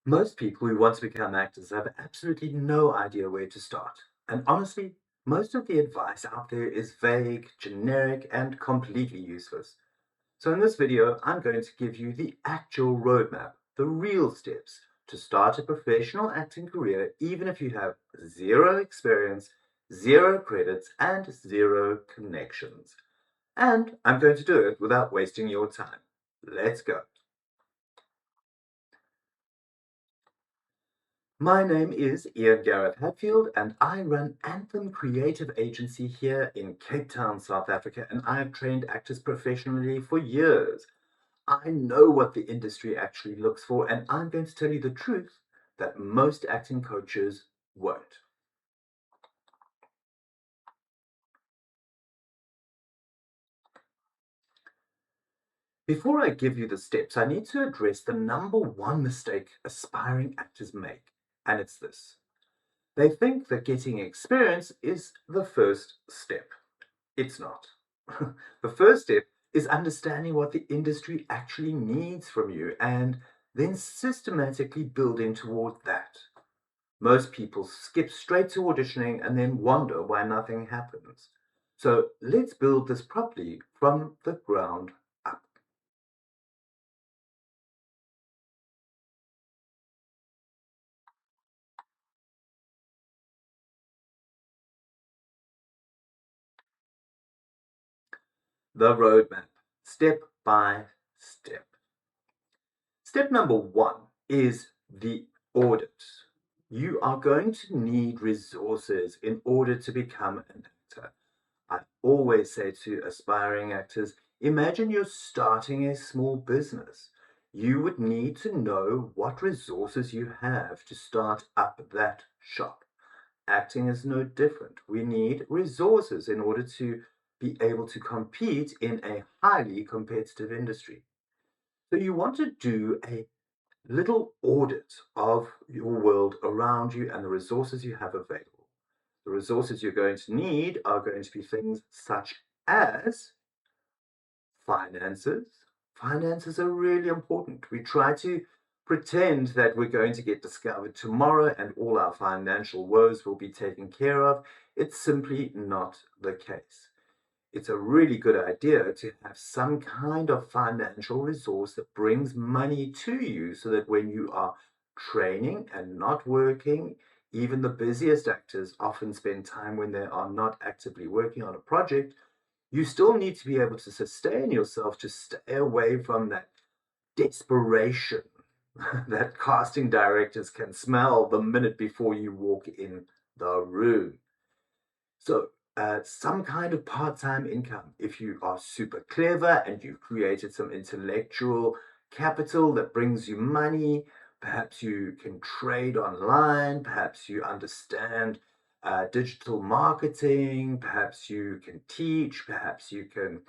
Most people who want to become actors have absolutely no idea where to start. And honestly, most of the advice out there is vague, generic, and completely useless. So in this video, I'm going to give you the actual roadmap, the real steps to start a professional acting career, even if you have zero experience, zero credits, and zero connections. And I'm going to do it without wasting your time. Let's go. My name is Gareth Hadfield, and I run Anthem Creative Agency here in Cape Town, South Africa, and I have trained actors professionally for years. I know what the industry actually looks for, and I'm going to tell you the truth that most acting coaches won't. Before I give you the steps, I need to address the number one mistake aspiring actors make, and it's this. They think that getting experience is the first step. It's not. The first step is understanding what the industry actually needs from you and then systematically building toward that. Most people skip straight to auditioning and then wonder why nothing happens. So let's build this properly from the ground up. The roadmap, step by step. Step number one is the audit. You are going to need resources in order to become an actor. I always say to aspiring actors, imagine you're starting a small business. You would need to know what resources you have to start up that shop. Acting is no different. We need resources in order to be able to compete in a highly competitive industry. So you want to do a little audit of your world around you and the resources you have available. The resources you're going to need are going to be things such as finances. Finances are really important. We try to pretend that we're going to get discovered tomorrow and all our financial woes will be taken care of. It's simply not the case. It's a really good idea to have some kind of financial resource that brings money to you so that when you are training and not working, even the busiest actors often spend time when they are not actively working on a project. You still need to be able to sustain yourself to stay away from that desperation that casting directors can smell the minute before you walk in the room. So, some kind of part-time income. If you are super clever and you've created some intellectual capital that brings you money, perhaps you can trade online, perhaps you understand digital marketing, perhaps you can teach, perhaps you can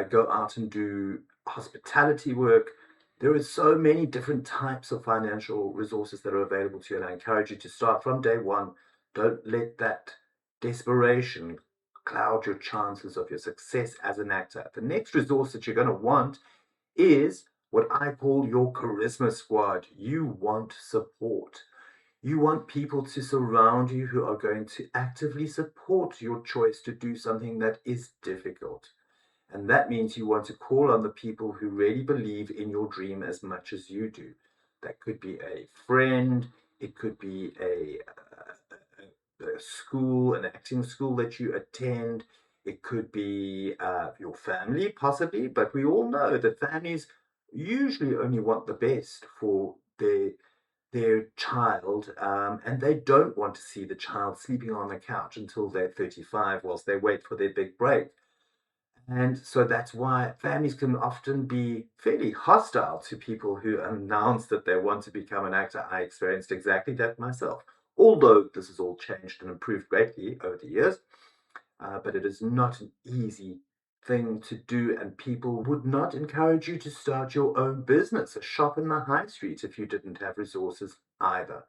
go out and do hospitality work. There are so many different types of financial resources that are available to you, and I encourage you to start from day one. Don't let that desperation cloud your chances of your success as an actor. The next resource that you're going to want is what I call your charisma squad. You want support. You want people to surround you who are going to actively support your choice to do something that is difficult. And that means you want to call on the people who really believe in your dream as much as you do. That could be a friend, it could be a school, an acting school that you attend, it could be your family, possibly, but we all know that families usually only want the best for their child, and they don't want to see the child sleeping on the couch until they're 35 whilst they wait for their big break. And so that's why families can often be fairly hostile to people who announce that they want to become an actor. I experienced exactly that myself, although this has all changed and improved greatly over the years. But it is not an easy thing to do, and people would not encourage you to start your own business, a shop in the high street, if you didn't have resources either.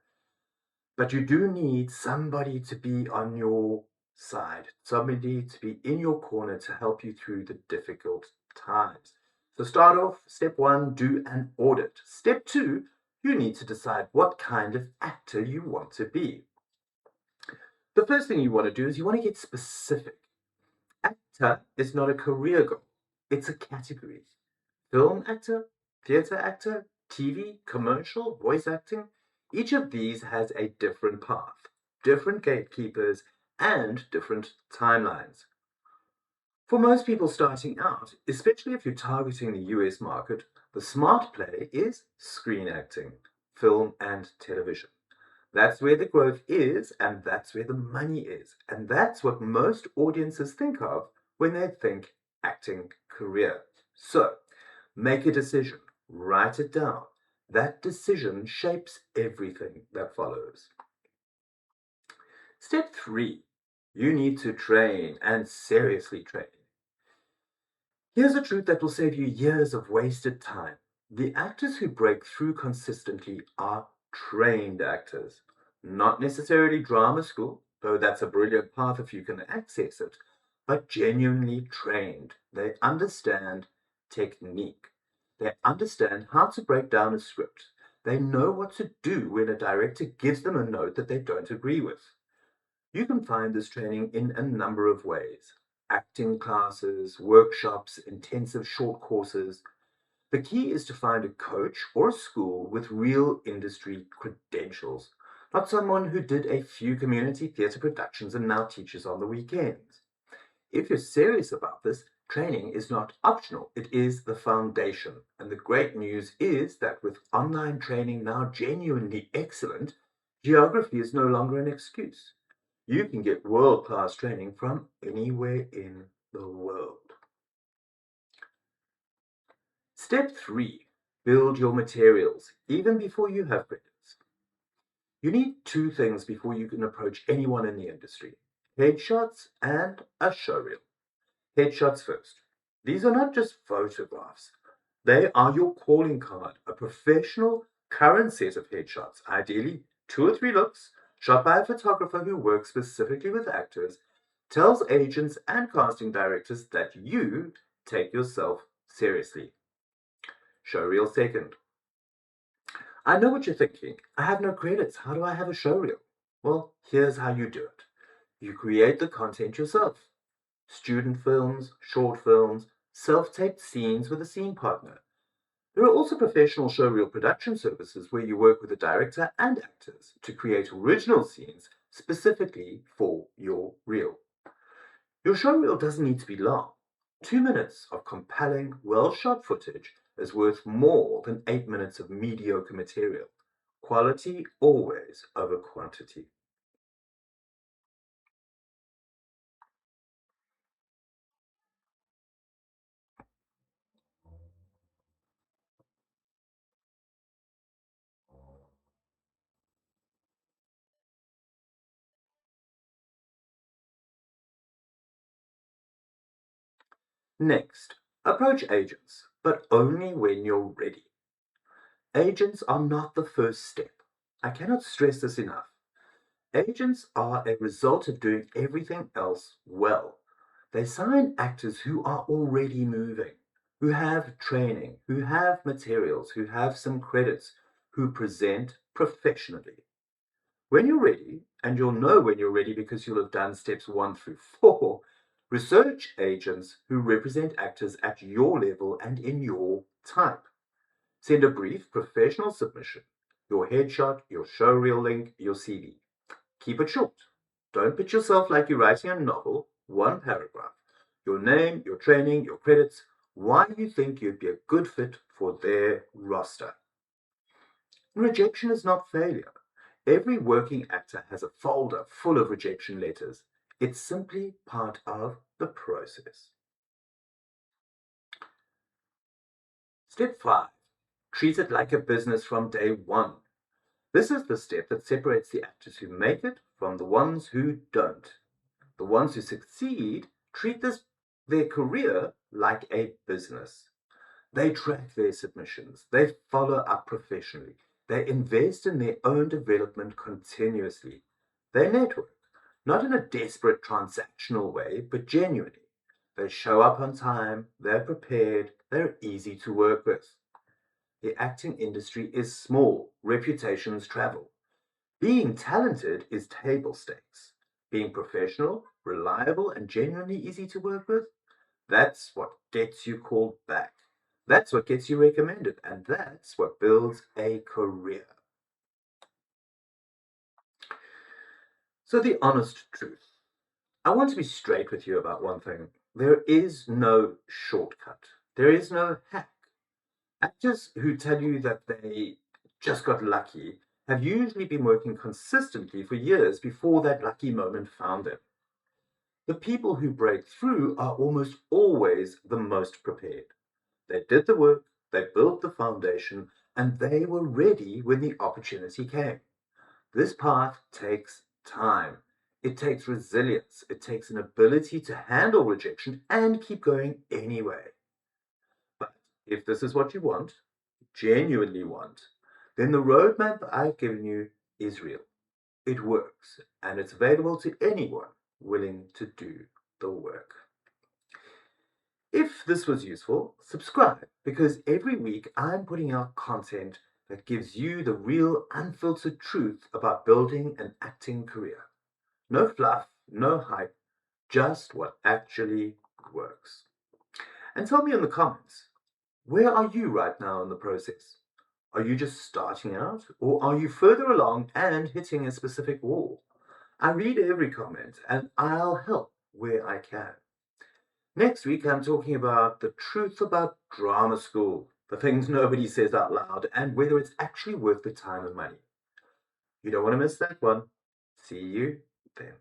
But you do need somebody to be on your side, somebody to be in your corner to help you through the difficult times. So start off, step one, do an audit. Step two, you need to decide what kind of actor you want to be. The first thing you want to do is you want to get specific. Actor is not a career goal, it's a category. Film actor, theatre actor, TV, commercial, voice acting, each of these has a different path, different gatekeepers, and different timelines. For most people starting out, especially if you're targeting the US market, the smart play is screen acting, film and television. That's where the growth is, and that's where the money is. And that's what most audiences think of when they think acting career. So, make a decision, write it down. That decision shapes everything that follows. Step 3, you need to train and seriously train. Here's a truth that will save you years of wasted time. The actors who break through consistently are trained actors, not necessarily drama school, though that's a brilliant path if you can access it, but genuinely trained. They understand technique. They understand how to break down a script. They know what to do when a director gives them a note that they don't agree with. You can find this training in a number of ways: acting classes, workshops, intensive short courses. The key is to find a coach or a school with real industry credentials, not someone who did a few community theatre productions and now teaches on the weekends. If you're serious about this, training is not optional, it is the foundation. And the great news is that with online training now genuinely excellent, geography is no longer an excuse. You can get world-class training from anywhere in the world. Step 3, build your materials, even before you have credits. You need two things before you can approach anyone in the industry: headshots and a showreel. Headshots first. These are not just photographs. They are your calling card, a professional current set of headshots, ideally 2 or 3 looks, shot by a photographer who works specifically with actors, tells agents and casting directors that you take yourself seriously. Showreel second. I know what you're thinking. I have no credits. How do I have a showreel? Well, here's how you do it. You create the content yourself. Student films, short films, self-taped scenes with a scene partner. There are also professional showreel production services where you work with a director and actors to create original scenes specifically for your reel. Your showreel doesn't need to be long. 2 minutes of compelling, well-shot footage is worth more than 8 minutes of mediocre material. Quality always over quantity. Next, approach agents, but only when you're ready. Agents are not the first step. I cannot stress this enough. Agents are a result of doing everything else well. They sign actors who are already moving, who have training, who have materials, who have some credits, who present professionally. When you're ready, and you'll know when you're ready because you'll have done steps 1 through 4, research agents who represent actors at your level and in your type. Send a brief professional submission, your headshot, your showreel link, your CV. Keep it short. Don't pitch yourself like you're writing a novel, 1 paragraph. Your name, your training, your credits, why you think you'd be a good fit for their roster. Rejection is not failure. Every working actor has a folder full of rejection letters. It's simply part of the process. Step 5. Treat it like a business from day one. This is the step that separates the actors who make it from the ones who don't. The ones who succeed treat their career like a business. They track their submissions, they follow up professionally, they invest in their own development continuously. They network, not in a desperate transactional way, but genuinely. They show up on time, they're prepared, they're easy to work with. The acting industry is small, reputations travel. Being talented is table stakes. Being professional, reliable, and genuinely easy to work with, that's what gets you called back. That's what gets you recommended, and that's what builds a career. So, the honest truth. I want to be straight with you about one thing. There is no shortcut, there is no hack. Actors who tell you that they just got lucky have usually been working consistently for years before that lucky moment found them. The people who break through are almost always the most prepared. They did the work, they built the foundation, and they were ready when the opportunity came. This path takes time. It takes resilience. It takes an ability to handle rejection and keep going anyway. But if this is what you want, genuinely want, then the roadmap I've given you is real. It works, and it's available to anyone willing to do the work. If this was useful, subscribe because every week I'm putting out content that gives you the real unfiltered truth about building an acting career. No fluff, no hype, just what actually works. And tell me in the comments, where are you right now in the process? Are you just starting out, or are you further along and hitting a specific wall? I read every comment and I'll help where I can. Next week, I'm talking about the truth about drama school, the things nobody says out loud, and whether it's actually worth the time and money. You don't want to miss that one. See you then.